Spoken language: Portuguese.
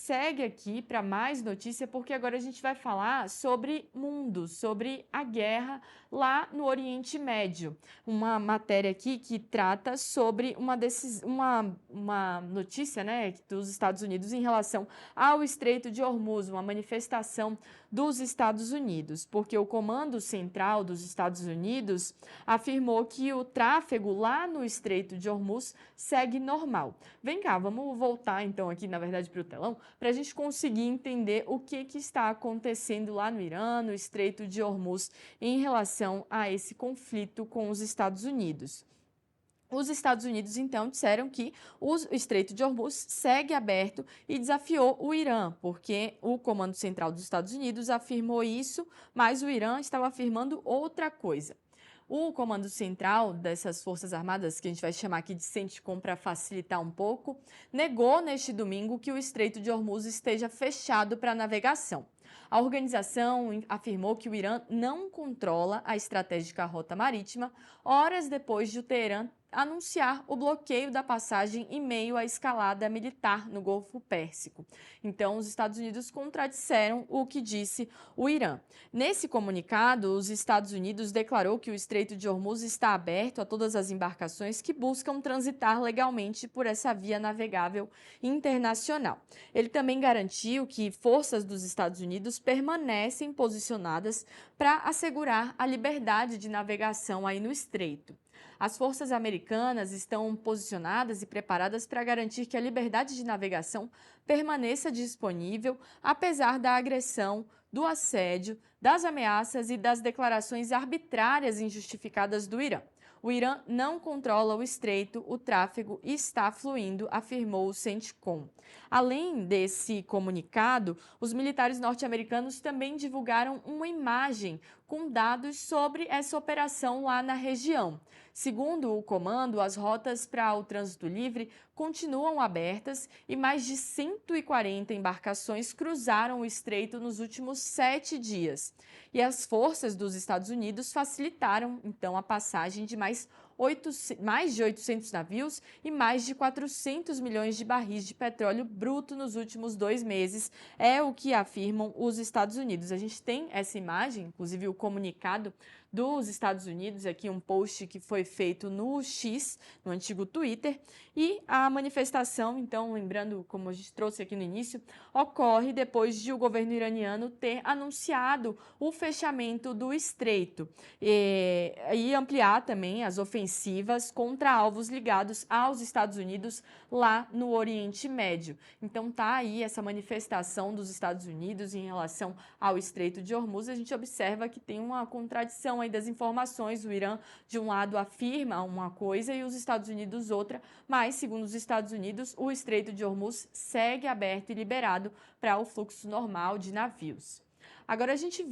segue aqui para mais notícia, porque agora a gente vai falar sobre mundo, sobre a guerra lá no Oriente Médio. Uma matéria aqui que trata sobre uma notícia, né, dos Estados Unidos em relação ao Estreito de Hormuz, uma manifestação dos Estados Unidos, porque o Comando Central dos Estados Unidos afirmou que o tráfego lá no Estreito de Hormuz segue normal. Vem cá, vamos voltar então aqui, na verdade, para o telão, para a gente conseguir entender o que está acontecendo lá no Irã, no Estreito de Hormuz, em relação a esse conflito com os Estados Unidos. Os Estados Unidos, então, disseram que o Estreito de Hormuz segue aberto e desafiou o Irã, porque o Comando Central dos Estados Unidos afirmou isso, mas o Irã estava afirmando outra coisa. O Comando Central dessas Forças Armadas, que a gente vai chamar aqui de CENTCOM para facilitar um pouco, negou neste domingo que o Estreito de Hormuz esteja fechado para navegação. A organização afirmou que o Irã não controla a estratégica rota marítima, horas depois de o Teherã anunciar o bloqueio da passagem em meio à escalada militar no Golfo Pérsico. Então, os Estados Unidos contradisseram o que disse o Irã. Nesse comunicado, os Estados Unidos declarou que o Estreito de Hormuz está aberto a todas as embarcações que buscam transitar legalmente por essa via navegável internacional. Ele também garantiu que forças dos Estados Unidos permanecem posicionadas para assegurar a liberdade de navegação aí no estreito. As forças americanas estão posicionadas e preparadas para garantir que a liberdade de navegação permaneça disponível, apesar da agressão, do assédio, das ameaças e das declarações arbitrárias e injustificadas do Irã. O Irã não controla o estreito, o tráfego está fluindo, afirmou o CENTCOM. Além desse comunicado, os militares norte-americanos também divulgaram uma imagem com dados sobre essa operação lá na região. Segundo o comando, as rotas para o trânsito livre continuam abertas e mais de 140 embarcações cruzaram o estreito nos últimos 7 dias. E as forças dos Estados Unidos facilitaram, então, a passagem de mais de 800 navios e mais de 400 milhões de barris de petróleo bruto nos últimos 2 meses, é o que afirmam os Estados Unidos. A gente tem essa imagem, inclusive o comunicado dos Estados Unidos, aqui um post que foi feito no X, no antigo Twitter, e a manifestação, então, lembrando, como a gente trouxe aqui no início, ocorre depois de o governo iraniano ter anunciado o fechamento do estreito e ampliar também as ofensivas contra alvos ligados aos Estados Unidos lá no Oriente Médio. Então tá aí essa manifestação dos Estados Unidos em relação ao Estreito de Hormuz. A gente observa que tem uma contradição aí das informações. O Irã, de um lado, afirma uma coisa e os Estados Unidos outra, mas, segundo os Estados Unidos, o Estreito de Hormuz segue aberto e liberado para o fluxo normal de navios. Agora a gente